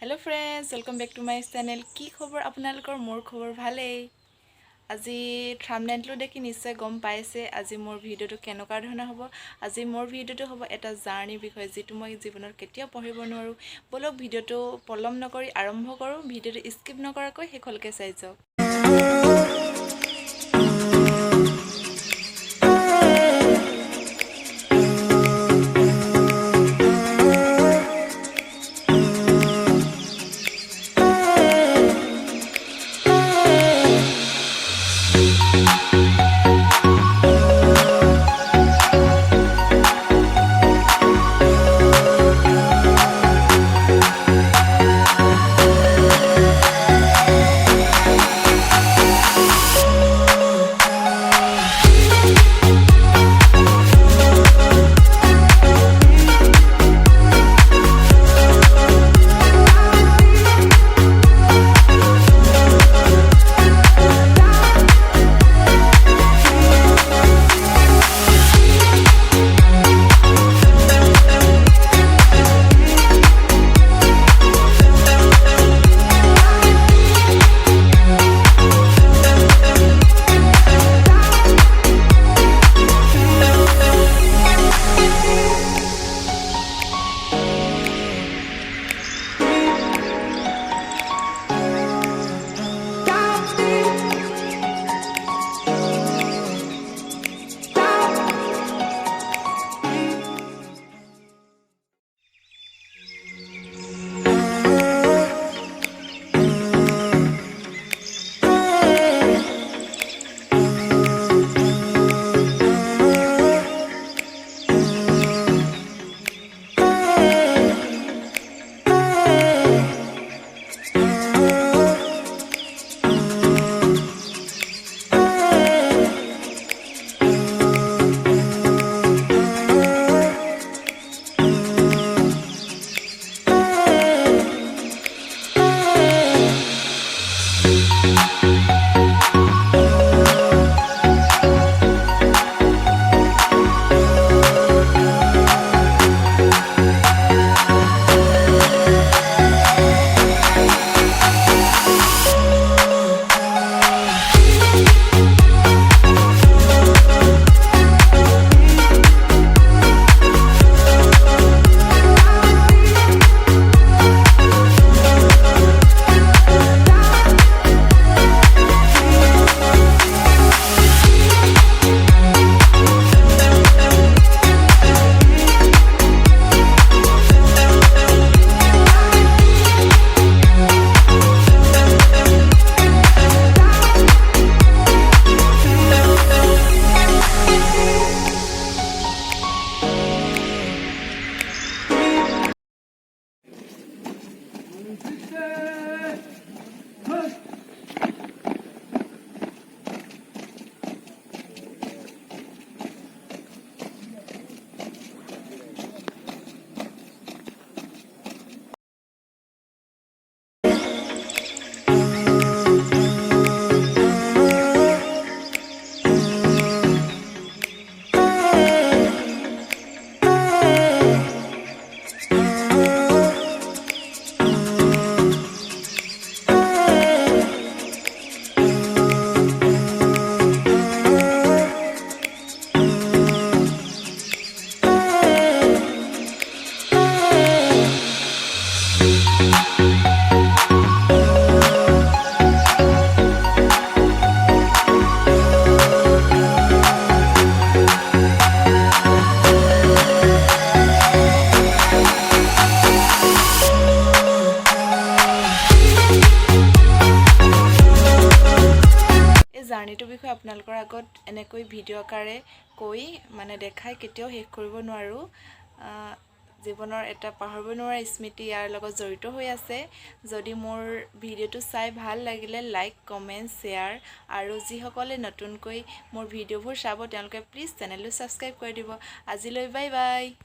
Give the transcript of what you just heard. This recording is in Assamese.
hello friends welcome back to my channel की खबर आपनालोকৰ मोर खबर ভালেই আজি থাম্বনেইলটো দেখি নিশ্চয় গম পাইছে আজি মোর ভিডিওটো কেনেকুৱা ধৰণৰ হ'ব আজি মোৰ ভিডিওটো হ'ব এটা জাৰ্নি বিষয় যেটো মই জীৱনত কেতিয়াও পঢ়িব নোৱাৰো বলক ভিডিওটো পলম নকৰি আৰম্ভ কৰো ভিডিওটো স্কিপ নকৰাকৈ হেকলকে চাই যাওক জাৰ্নিটোৰ বিষয়ে আপোনালোকৰ আগত এনেকৈ ভিডিঅ' আকাৰে কৈ মানে দেখাই কেতিয়াও শেষ কৰিব নোৱাৰো জীৱনৰ এটা পাহৰিব নোৱাৰা স্মৃতি ইয়াৰ লগত জড়িত হৈ আছে যদি মোৰ ভিডিঅ'টো চাই ভাল লাগিলে লাইক কমেন্ট শ্বেয়াৰ আৰু যিসকলে নতুনকৈ মোৰ ভিডিঅ'বোৰ চাব তেওঁলোকে প্লিজ চেনেলটো সাবস্ক্ৰাইব কৰি দিব আজিলৈ বাই বাই